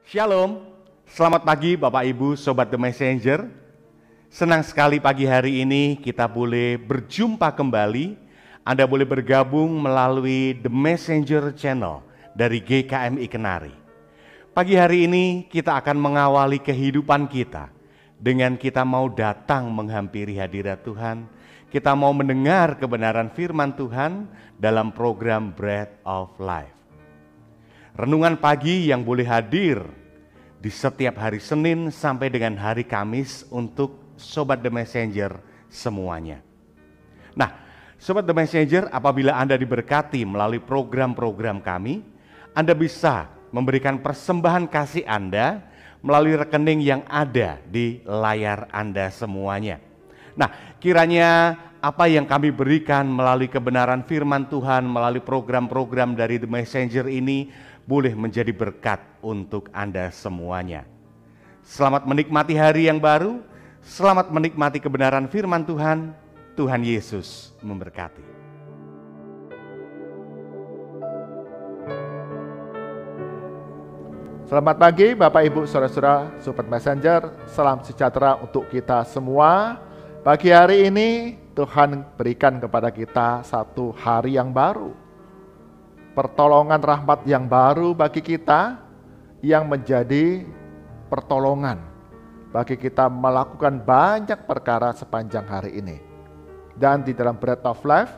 Shalom, selamat pagi Bapak Ibu Sobat The Messenger. Senang sekali pagi hari ini kita boleh berjumpa kembali. Anda boleh bergabung melalui The Messenger Channel dari GKMI Kenari. Pagi hari ini kita akan mengawali kehidupan kita dengan kita mau datang menghampiri hadirat Tuhan. Kita mau mendengar kebenaran firman Tuhan dalam program Bread of Life. Renungan pagi yang boleh hadir di setiap hari Senin sampai dengan hari Kamis untuk Sobat The Messenger semuanya. Nah, Sobat The Messenger, apabila Anda diberkati melalui program-program kami, Anda bisa memberikan persembahan kasih Anda melalui rekening yang ada di layar Anda semuanya. Nah, kiranya apa yang kami berikan melalui kebenaran firman Tuhan, melalui program-program dari The Messenger ini boleh menjadi berkat untuk Anda semuanya. Selamat menikmati hari yang baru, selamat menikmati kebenaran firman Tuhan. Tuhan Yesus memberkati. Selamat pagi Bapak Ibu Saudara-saudara Sobat Messenger, salam sejahtera untuk kita semua. Pagi hari ini Tuhan berikan kepada kita satu hari yang baru. Pertolongan rahmat yang baru bagi kita yang menjadi pertolongan bagi kita melakukan banyak perkara sepanjang hari ini. Dan di dalam Bread of Life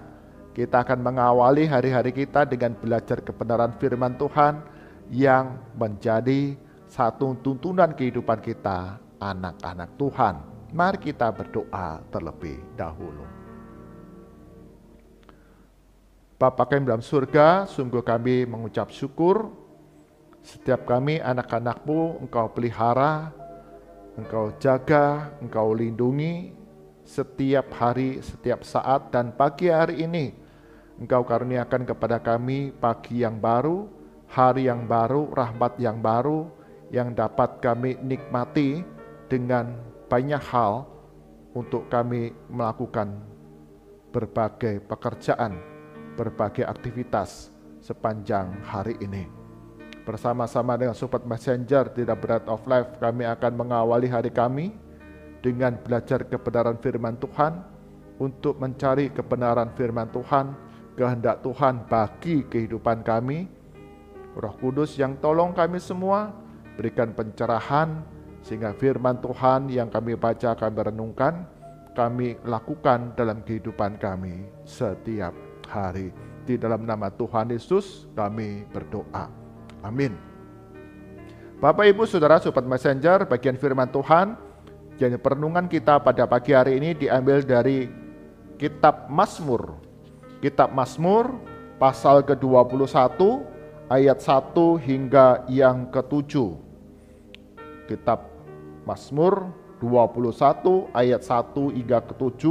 kita akan mengawali hari-hari kita dengan belajar kebenaran firman Tuhan yang menjadi satu tuntunan kehidupan kita anak-anak Tuhan. Mari kita berdoa terlebih dahulu. Bapa kami dalam surga, sungguh kami mengucap syukur. Setiap kami anak-anak-Mu Engkau pelihara, Engkau jaga, Engkau lindungi setiap hari, setiap saat, dan pagi hari ini Engkau karuniakan kepada kami pagi yang baru, hari yang baru, rahmat yang baru yang dapat kami nikmati dengan banyak hal untuk kami melakukan berbagai pekerjaan, berbagai aktivitas sepanjang hari ini. Bersama-sama dengan Sobat Messenger di The Bread of Life, kami akan mengawali hari kami dengan belajar kebenaran firman Tuhan, untuk mencari kebenaran firman Tuhan, kehendak Tuhan bagi kehidupan kami. Roh Kudus yang tolong kami semua, berikan pencerahan sehingga firman Tuhan yang kami baca, kami renungkan, kami lakukan dalam kehidupan kami setiap hari. Di dalam nama Tuhan Yesus kami berdoa. Amin. Bapak Ibu Saudara Sobat Messenger, bagian firman Tuhan yang perenungan kita pada pagi hari ini diambil dari Kitab Mazmur. Kitab Mazmur pasal ke-21 ayat 1 hingga yang ke-7. Kitab Mazmur 21 ayat 1 hingga ke-7.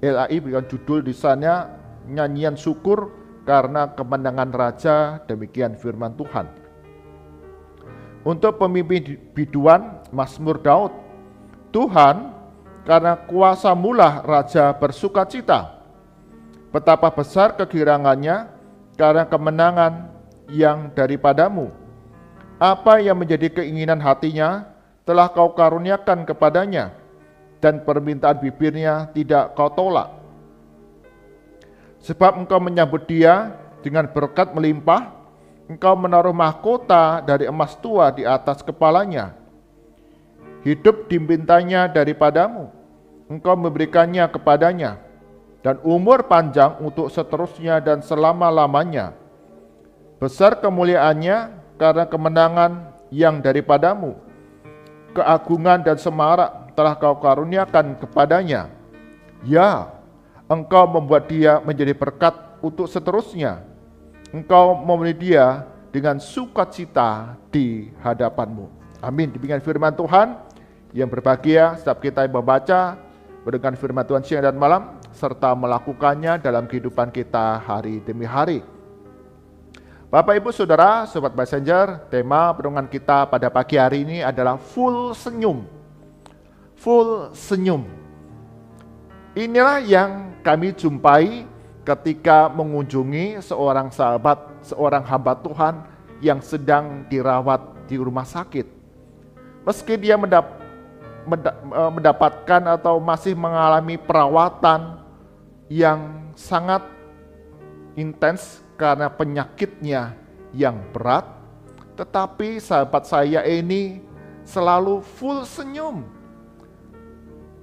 LAI berikan judul di sana, nyanyian syukur karena kemenangan raja, demikian firman Tuhan. Untuk pemimpin biduan, Mazmur Daud. Tuhan, karena kuasa-Mu lah raja bersukacita. Betapa besar kegirangannya karena kemenangan yang daripada-Mu. Apa yang menjadi keinginan hatinya telah Kau karuniakan kepadanya, dan permintaan bibirnya tidak Kau tolak. Sebab Engkau menyambut dia dengan berkat melimpah, Engkau menaruh mahkota dari emas tua di atas kepalanya. Hidup dimintanya daripada-Mu, Engkau memberikannya kepadanya, dan umur panjang untuk seterusnya dan selama-lamanya. Besar kemuliaannya karena kemenangan yang daripada-Mu. Keagungan dan semarak telah Kau karuniakan kepadanya. Ya, Engkau membuat dia menjadi berkat untuk seterusnya. Engkau memenuhi dia dengan sukacita di hadapan-Mu. Amin. Demikian firman Tuhan yang berbahagia setiap kita yang membaca, mendengar firman Tuhan siang dan malam, serta melakukannya dalam kehidupan kita hari demi hari. Bapak Ibu Saudara, Sobat Messenger, tema perenungan kita pada pagi hari ini adalah full senyum. Full senyum. Inilah yang kami jumpai ketika mengunjungi seorang sahabat, seorang hamba Tuhan yang sedang dirawat di rumah sakit. Meski dia mendapatkan atau masih mengalami perawatan yang sangat intens karena penyakitnya yang berat, tetapi sahabat saya ini selalu full senyum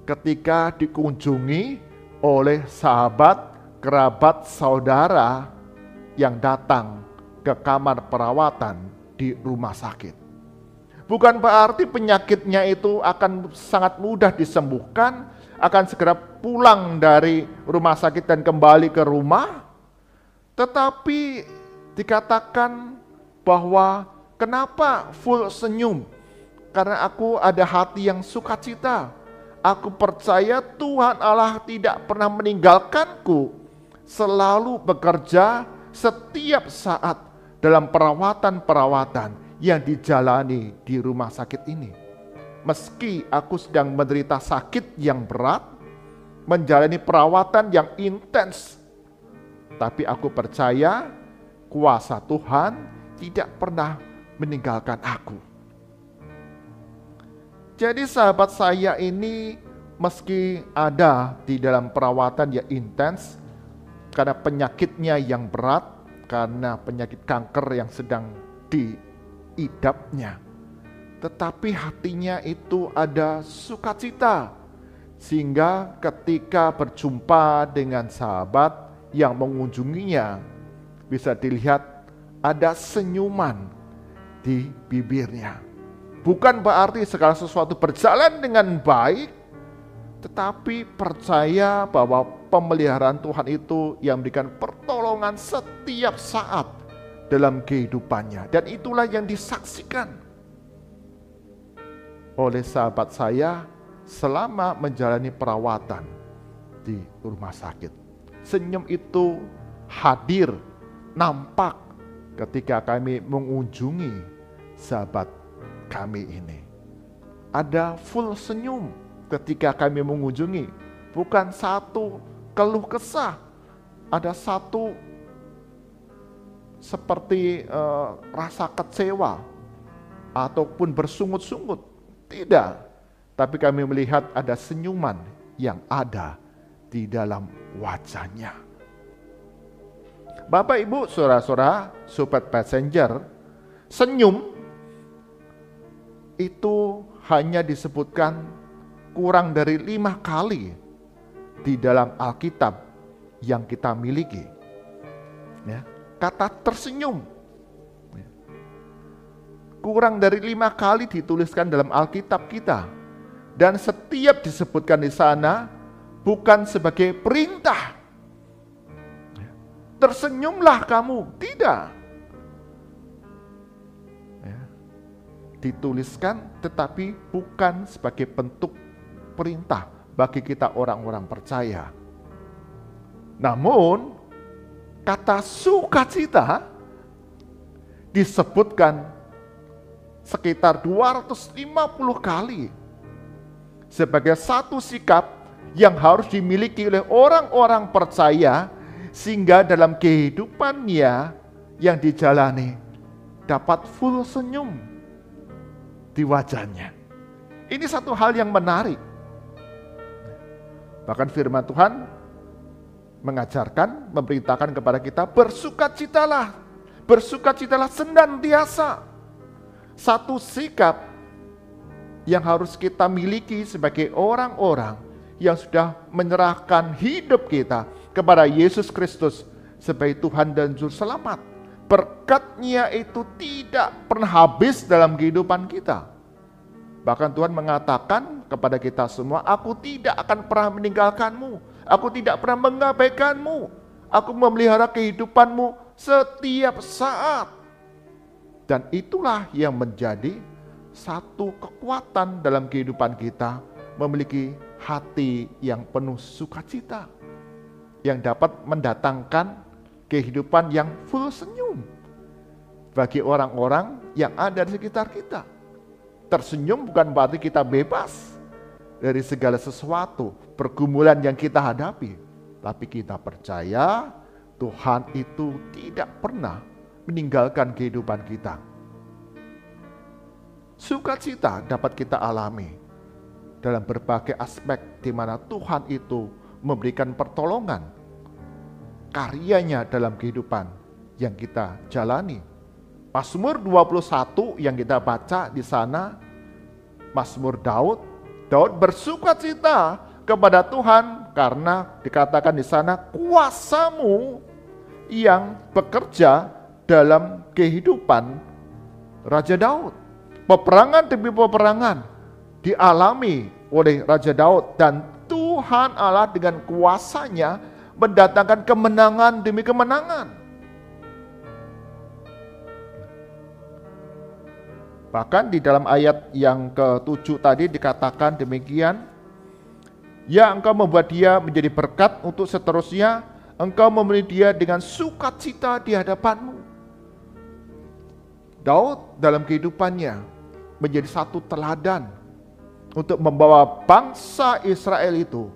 ketika dikunjungi oleh sahabat, kerabat, saudara yang datang ke kamar perawatan di rumah sakit. Bukan berarti penyakitnya itu akan sangat mudah disembuhkan, akan segera pulang dari rumah sakit dan kembali ke rumah. Tetapi dikatakan bahwa kenapa full senyum? Karena aku ada hati yang sukacita. Aku percaya Tuhan Allah tidak pernah meninggalkanku, selalu bekerja setiap saat dalam perawatan-perawatan yang dijalani di rumah sakit ini. Meski aku sedang menderita sakit yang berat, menjalani perawatan yang intens, tapi aku percaya kuasa Tuhan tidak pernah meninggalkan aku. Jadi sahabat saya ini meski ada di dalam perawatan yang intens, karena penyakitnya yang berat, karena penyakit kanker yang sedang diidapnya, tetapi hatinya itu ada sukacita, sehingga ketika berjumpa dengan sahabat yang mengunjunginya, bisa dilihat ada senyuman di bibirnya. Bukan berarti segala sesuatu berjalan dengan baik, tetapi percaya bahwa pemeliharaan Tuhan itu yang memberikan pertolongan setiap saat dalam kehidupannya. Dan itulah yang disaksikan oleh sahabat saya selama menjalani perawatan di rumah sakit. Senyum itu hadir, nampak ketika kami mengunjungi sahabat kami ini. Ada full senyum ketika kami mengunjungi, bukan satu keluh kesah, ada satu seperti rasa kecewa ataupun bersungut-sungut, tidak. Tapi kami melihat ada senyuman yang ada di dalam wajahnya. Bapak, Ibu, saudara-saudara, sobat passenger, senyum itu hanya disebutkan kurang dari 5 kali di dalam Alkitab yang kita miliki. Ya, kata tersenyum kurang dari 5 kali dituliskan dalam Alkitab kita, dan setiap disebutkan di sana bukan sebagai perintah, tersenyumlah kamu, tidak. Dituliskan tetapi bukan sebagai bentuk perintah bagi kita orang-orang percaya. Namun kata sukacita disebutkan sekitar 250 kali sebagai satu sikap yang harus dimiliki oleh orang-orang percaya, sehingga dalam kehidupannya yang dijalani dapat full senyum di wajahnya. Ini satu hal yang menarik. Bahkan firman Tuhan mengajarkan, memerintahkan kepada kita, bersukacitalah, bersukacitalah senantiasa. Satu sikap yang harus kita miliki sebagai orang-orang yang sudah menyerahkan hidup kita kepada Yesus Kristus sebagai Tuhan dan Juru Selamat. Berkat-Nya itu tidak pernah habis dalam kehidupan kita. Bahkan Tuhan mengatakan kepada kita semua, aku tidak akan pernah meninggalkanmu, aku tidak pernah mengabaikanmu, aku memelihara kehidupanmu setiap saat. Dan itulah yang menjadi satu kekuatan dalam kehidupan kita, memiliki hati yang penuh sukacita, yang dapat mendatangkan kehidupan yang full senyum bagi orang-orang yang ada di sekitar kita. Tersenyum bukan berarti kita bebas dari segala sesuatu, pergumulan yang kita hadapi. Tapi kita percaya Tuhan itu tidak pernah meninggalkan kehidupan kita. Sukacita dapat kita alami dalam berbagai aspek di mana Tuhan itu memberikan pertolongan, karyanya dalam kehidupan yang kita jalani. Mazmur 21 yang kita baca di sana, Mazmur Daud bersukacita kepada Tuhan karena dikatakan di sana kuasa-Mu yang bekerja dalam kehidupan Raja Daud. Peperangan demi peperangan dialami oleh Raja Daud, dan Tuhan Allah dengan kuasanya mendatangkan kemenangan demi kemenangan. Bahkan di dalam ayat yang ke-7 tadi dikatakan demikian, ya engkau membuat dia menjadi berkat untuk seterusnya, engkau memenuhi dia dengan sukacita di hadapanmu. Daud dalam kehidupannya menjadi satu teladan untuk membawa bangsa Israel itu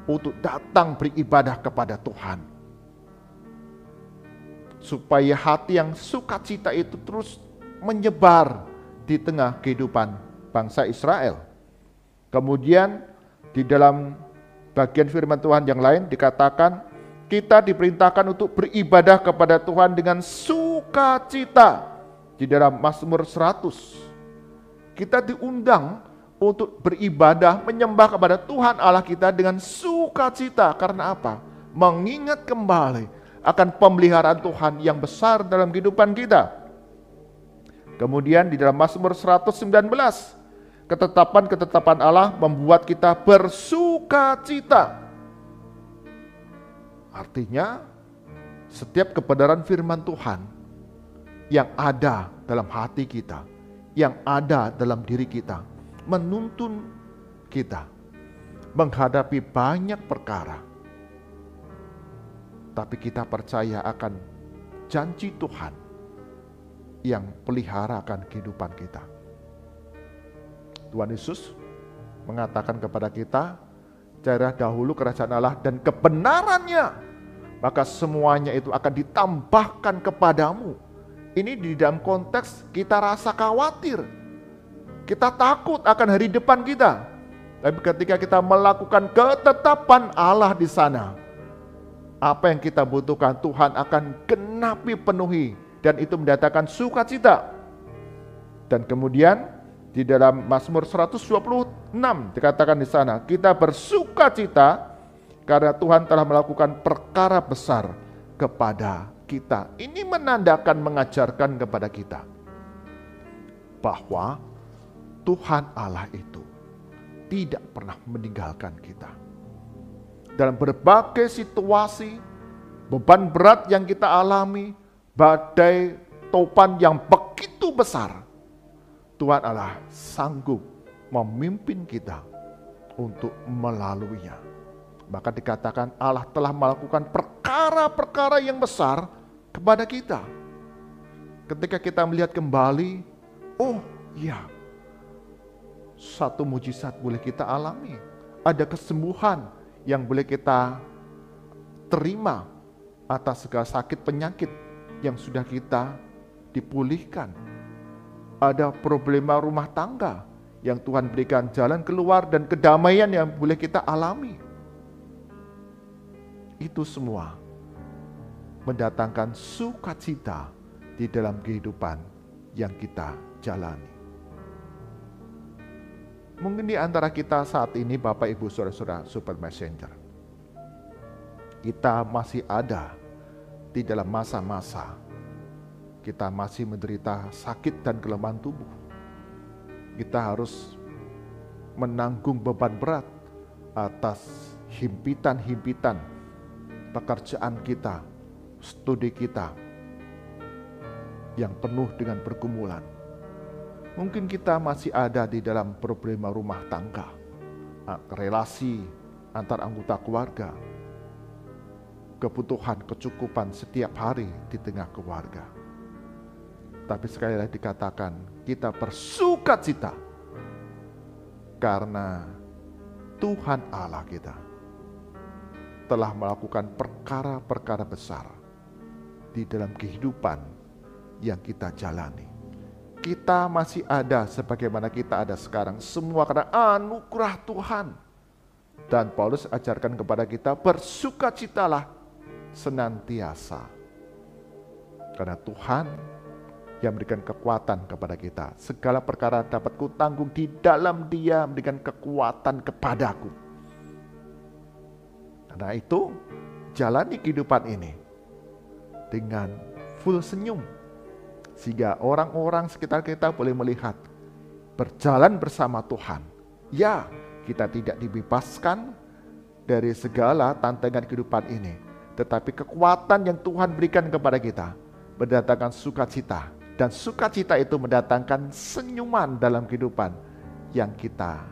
untuk datang beribadah kepada Tuhan. Supaya hati yang sukacita itu terus menyebar di tengah kehidupan bangsa Israel. Kemudian di dalam bagian firman Tuhan yang lain dikatakan kita diperintahkan untuk beribadah kepada Tuhan dengan sukacita. Di dalam Mazmur 100 kita diundang untuk beribadah, menyembah kepada Tuhan Allah kita dengan sukacita. Karena apa? Mengingat kembali akan pemeliharaan Tuhan yang besar dalam kehidupan kita. Kemudian di dalam Mazmur 119, ketetapan-ketetapan Allah membuat kita bersukacita. Artinya, setiap kebenaran firman Tuhan yang ada dalam hati kita, yang ada dalam diri kita, menuntun kita menghadapi banyak perkara. Tapi kita percaya akan janji Tuhan yang pelihara akan kehidupan kita. Tuhan Yesus mengatakan kepada kita, carilah dahulu kerajaan Allah dan kebenarannya, maka semuanya itu akan ditambahkan kepadamu. Ini di dalam konteks kita rasa khawatir, kita takut akan hari depan kita. Tapi ketika kita melakukan ketetapan Allah di sana, apa yang kita butuhkan Tuhan akan genapi penuhi, dan itu mendatangkan sukacita. Dan kemudian di dalam Mazmur 126 dikatakan di sana, kita bersukacita karena Tuhan telah melakukan perkara besar kepada kita. Ini menandakan, mengajarkan kepada kita bahwa Tuhan Allah itu tidak pernah meninggalkan kita. Dalam berbagai situasi, beban berat yang kita alami, badai topan yang begitu besar, Tuhan Allah sanggup memimpin kita untuk melaluinya. Maka dikatakan Allah telah melakukan perkara-perkara yang besar kepada kita. Ketika kita melihat kembali, oh iya, satu mujizat boleh kita alami. Ada kesembuhan yang boleh kita terima atas segala sakit penyakit yang sudah kita dipulihkan. Ada problema rumah tangga yang Tuhan berikan jalan keluar dan kedamaian yang boleh kita alami. Itu semua mendatangkan sukacita di dalam kehidupan yang kita jalani. Mungkin di antara kita saat ini, Bapak Ibu Saudara-saudara Super Messenger, kita masih ada di dalam masa-masa kita masih menderita sakit dan kelemahan tubuh. Kita harus menanggung beban berat atas himpitan-himpitan pekerjaan kita, studi kita yang penuh dengan pergumulan. Mungkin kita masih ada di dalam problema rumah tangga, relasi antar anggota keluarga, kebutuhan kecukupan setiap hari di tengah keluarga. Tapi sekali lagi dikatakan, kita bersukacita karena Tuhan Allah kita telah melakukan perkara-perkara besar di dalam kehidupan yang kita jalani. Kita masih ada sebagaimana kita ada sekarang, semua karena anugerah Tuhan. Dan Paulus ajarkan kepada kita, bersukacitalah senantiasa. Karena Tuhan yang memberikan kekuatan kepada kita. Segala perkara dapat kutanggung di dalam Dia memberikan kekuatan kepadaku. Karena itu, jalani kehidupan ini dengan full senyum. Sehingga orang-orang sekitar kita boleh melihat berjalan bersama Tuhan. Ya, kita tidak dibebaskan dari segala tantangan kehidupan ini. Tetapi kekuatan yang Tuhan berikan kepada kita mendatangkan sukacita. Dan sukacita itu mendatangkan senyuman dalam kehidupan yang kita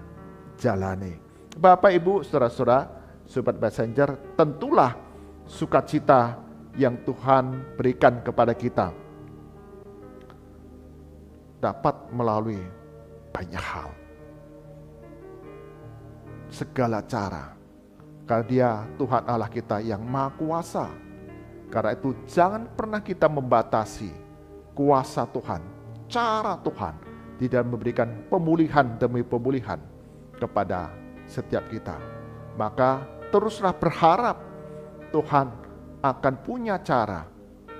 jalani. Bapak, Ibu, saudara-saudara, Sobat Messenger, tentulah sukacita yang Tuhan berikan kepada kita dapat melalui banyak hal, segala cara, karena Dia Tuhan Allah kita yang Maha Kuasa. Karena itu jangan pernah kita membatasi kuasa Tuhan, cara Tuhan di dalam memberikan pemulihan demi pemulihan kepada setiap kita. Maka teruslah berharap Tuhan akan punya cara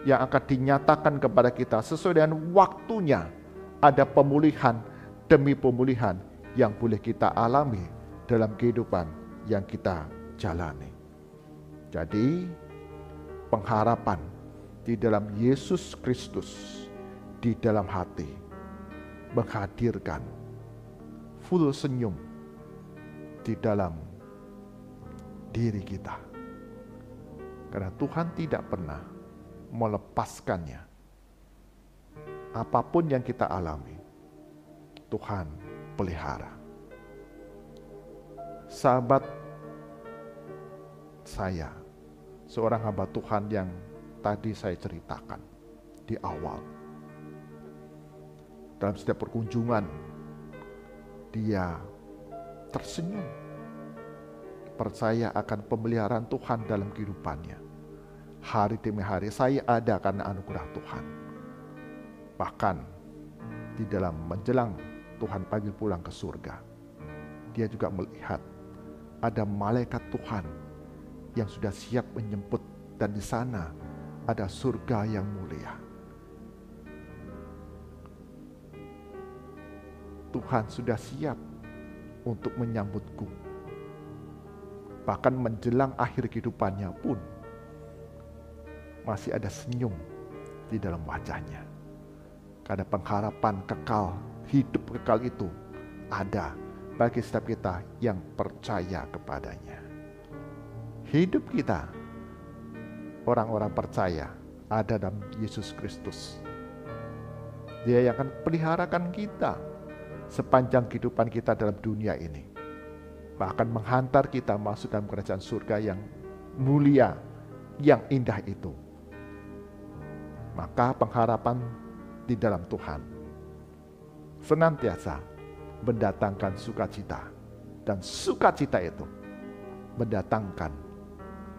yang akan dinyatakan kepada kita sesuai dengan waktunya. Ada pemulihan demi pemulihan yang boleh kita alami dalam kehidupan yang kita jalani. Jadi pengharapan di dalam Yesus Kristus di dalam hati menghadirkan full senyum di dalam diri kita. Karena Tuhan tidak pernah melepaskannya. Apapun yang kita alami, Tuhan pelihara. Sahabat saya, seorang hamba Tuhan yang tadi saya ceritakan di awal. Dalam setiap perkunjungan, dia tersenyum, percaya akan pemeliharaan Tuhan dalam kehidupannya. Hari demi hari saya ada karena anugerah Tuhan. Bahkan di dalam menjelang Tuhan panggil pulang ke surga, dia juga melihat ada malaikat Tuhan yang sudah siap menjemput, dan di sana ada surga yang mulia. Tuhan sudah siap untuk menyambutku. Bahkan menjelang akhir kehidupannya pun masih ada senyum di dalam wajahnya. Karena pengharapan kekal, hidup kekal itu ada bagi setiap kita yang percaya kepadanya. Hidup kita, orang-orang percaya, ada dalam Yesus Kristus. Dia yang akan peliharakan kita sepanjang kehidupan kita dalam dunia ini. Bahkan menghantar kita masuk dalam kerajaan surga yang mulia, yang indah itu. Maka pengharapan di dalam Tuhan senantiasa mendatangkan sukacita, dan sukacita itu mendatangkan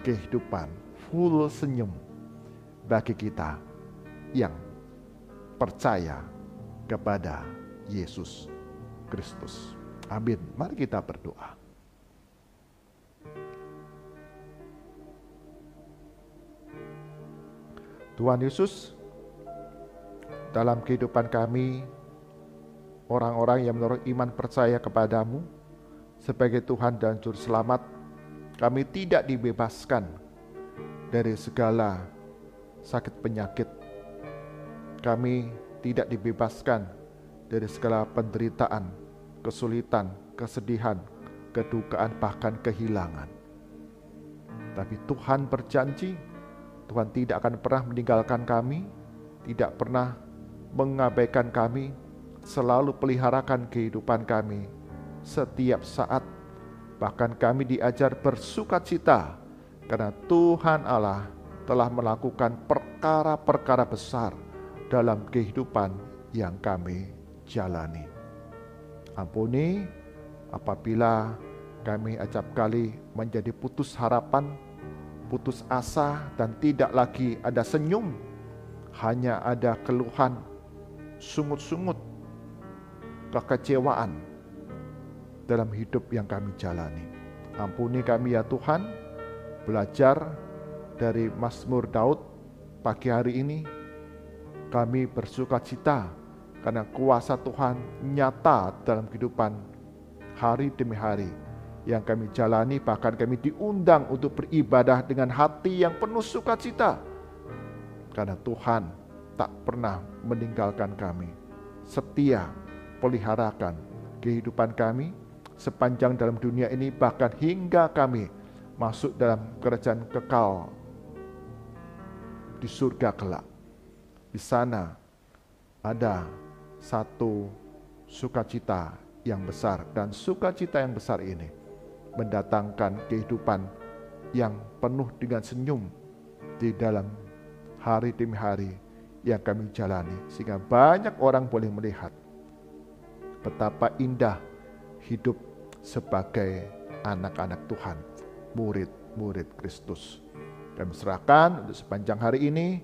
kehidupan full senyum bagi kita yang percaya kepada Yesus Kristus. Amin. Mari kita berdoa. Tuhan Yesus, dalam kehidupan kami, orang-orang yang menurut iman percaya kepadamu sebagai Tuhan dan Juru Selamat, kami tidak dibebaskan dari segala sakit penyakit. Kami tidak dibebaskan dari segala penderitaan, kesulitan, kesedihan, kedukaan, bahkan kehilangan. Tapi Tuhan berjanji, Tuhan tidak akan pernah meninggalkan kami, tidak pernah mengabaikan kami, selalu peliharakan kehidupan kami setiap saat. Bahkan kami diajar bersukacita karena Tuhan Allah telah melakukan perkara-perkara besar dalam kehidupan yang kami jalani. Ampuni apabila kami acap kali menjadi putus harapan, putus asa, dan tidak lagi ada senyum hanya ada keluhan, sungut-sungut, kekecewaan dalam hidup yang kami jalani. Ampuni kami ya Tuhan, belajar dari Mazmur Daud pagi hari ini, kami bersukacita karena kuasa Tuhan nyata dalam kehidupan hari demi hari yang kami jalani. Bahkan kami diundang untuk beribadah dengan hati yang penuh sukacita, karena Tuhan tak pernah meninggalkan kami, setia peliharakan kehidupan kami sepanjang dalam dunia ini, bahkan hingga kami masuk dalam kerajaan kekal di surga kelak. Di sana ada satu sukacita yang besar, dan sukacita yang besar ini mendatangkan kehidupan yang penuh dengan senyum di dalam hari demi hari yang kami jalani, sehingga banyak orang boleh melihat betapa indah hidup sebagai anak-anak Tuhan, murid-murid Kristus. Kami serahkan untuk sepanjang hari ini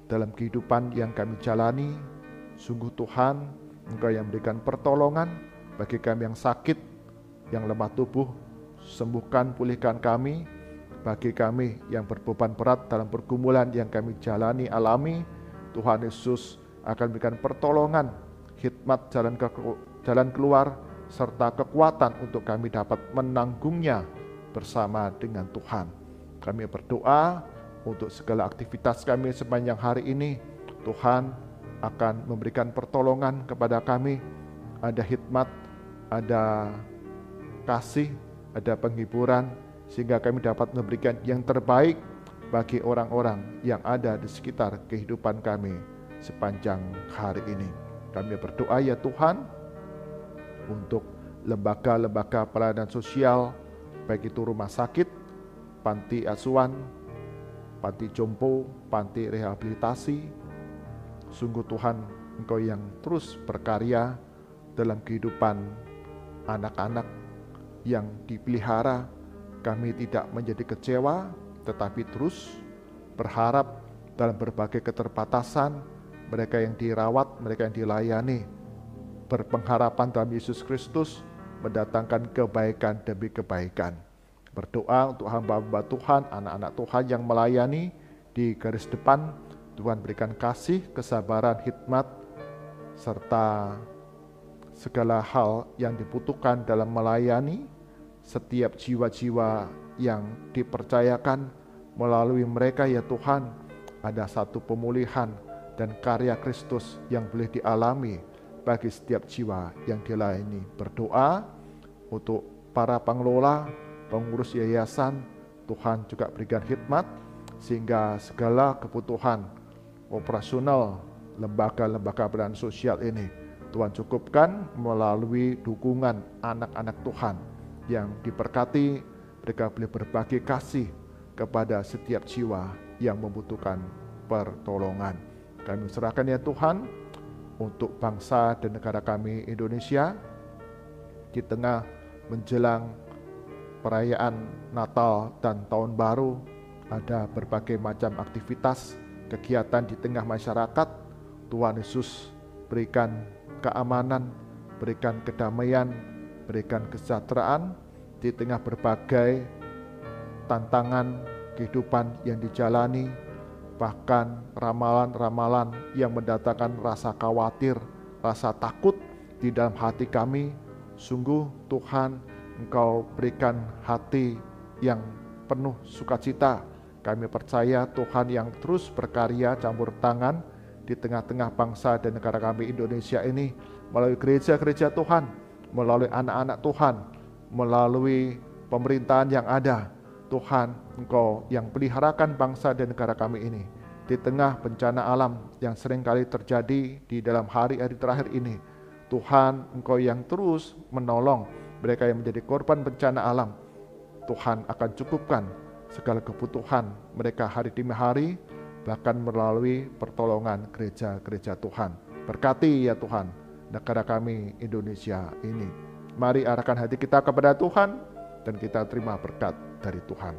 dalam kehidupan yang kami jalani. Sungguh Tuhan, Engkau yang memberikan pertolongan bagi kami yang sakit, yang lemah tubuh, sembuhkan, pulihkan kami. Bagi kami yang berbeban berat dalam pergumulan yang kami jalani, alami, Tuhan Yesus akan memberikan pertolongan, hikmat, jalan keluar, serta kekuatan untuk kami dapat menanggungnya bersama dengan Tuhan. Kami berdoa untuk segala aktivitas kami sepanjang hari ini. Tuhan akan memberikan pertolongan kepada kami. Ada hikmat, ada kasih, ada penghiburan, sehingga kami dapat memberikan yang terbaik bagi orang-orang yang ada di sekitar kehidupan kami sepanjang hari ini. Kami berdoa ya Tuhan untuk lembaga-lembaga pelayanan sosial, baik itu rumah sakit, panti asuhan, panti jompo, panti rehabilitasi. Sungguh Tuhan, Engkau yang terus berkarya dalam kehidupan anak-anak yang dipelihara. Kami tidak menjadi kecewa, tetapi terus berharap dalam berbagai keterbatasan, mereka yang dirawat, mereka yang dilayani, berpengharapan dalam Yesus Kristus, mendatangkan kebaikan demi kebaikan. Berdoa untuk hamba-hamba Tuhan, anak-anak Tuhan yang melayani di garis depan. Tuhan berikan kasih, kesabaran, hikmat, serta segala hal yang dibutuhkan dalam melayani setiap jiwa-jiwa yang dipercayakan melalui mereka ya Tuhan. Ada satu pemulihan dan karya Kristus yang boleh dialami bagi setiap jiwa yang dilayani. Berdoa untuk para pengelola, pengurus yayasan, Tuhan juga berikan hikmat sehingga segala kebutuhan operasional lembaga-lembaga pelayanan sosial ini Tuhan cukupkan melalui dukungan anak-anak Tuhan yang diberkati. Mereka boleh berbagi kasih kepada setiap jiwa yang membutuhkan pertolongan. Kami serahkan ya Tuhan untuk bangsa dan negara kami Indonesia di tengah menjelang perayaan Natal dan Tahun Baru. Ada berbagai macam aktivitas, kegiatan di tengah masyarakat. Tuhan Yesus berikan keamanan, berikan kedamaian, berikan kesejahteraan di tengah berbagai tantangan kehidupan yang dijalani. Bahkan ramalan-ramalan yang mendatangkan rasa khawatir, rasa takut di dalam hati kami. Sungguh Tuhan, Engkau berikan hati yang penuh sukacita. Kami percaya Tuhan yang terus berkarya campur tangan di tengah-tengah bangsa dan negara kami Indonesia ini, melalui gereja-gereja Tuhan, melalui anak-anak Tuhan, melalui pemerintahan yang ada. Tuhan, Engkau yang peliharakan bangsa dan negara kami ini di tengah bencana alam yang seringkali terjadi di dalam hari-hari terakhir ini. Tuhan, Engkau yang terus menolong mereka yang menjadi korban bencana alam. Tuhan akan cukupkan segala kebutuhan mereka hari demi hari, bahkan melalui pertolongan gereja-gereja Tuhan. Berkati ya Tuhan negara kami Indonesia ini. Mari arahkan hati kita kepada Tuhan dan kita terima berkat dari Tuhan.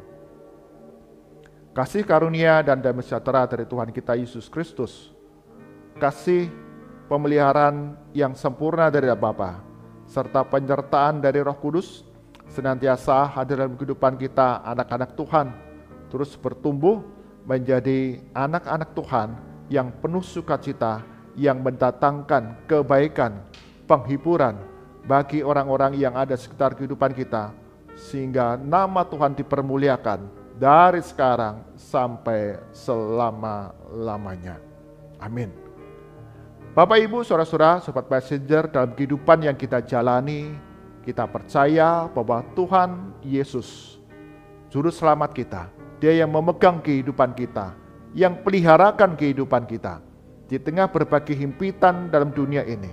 Kasih karunia dan damai sejahtera dari Tuhan kita Yesus Kristus, kasih pemeliharaan yang sempurna dari Bapa, serta penyertaan dari Roh Kudus senantiasa hadir dalam kehidupan kita, anak-anak Tuhan, terus bertumbuh menjadi anak-anak Tuhan yang penuh sukacita, yang mendatangkan kebaikan, penghiburan bagi orang-orang yang ada sekitar kehidupan kita, sehingga nama Tuhan dipermuliakan dari sekarang sampai selama-lamanya. Amin. Bapak, Ibu, saudara-saudara, Sobat Messenger, dalam kehidupan yang kita jalani, kita percaya bahwa Tuhan Yesus, Juru Selamat kita, Dia yang memegang kehidupan kita, yang peliharakan kehidupan kita. Di tengah berbagai himpitan dalam dunia ini,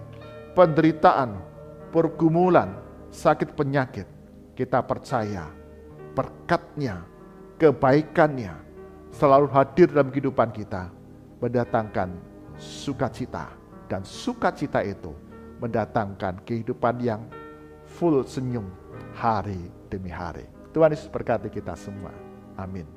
penderitaan, pergumulan, sakit penyakit, kita percaya berkat-Nya, kebaikan-Nya selalu hadir dalam kehidupan kita, mendatangkan sukacita, dan sukacita itu mendatangkan kehidupan yang full senyum hari demi hari. Tuhan Yesus berkati kita semua. Amin.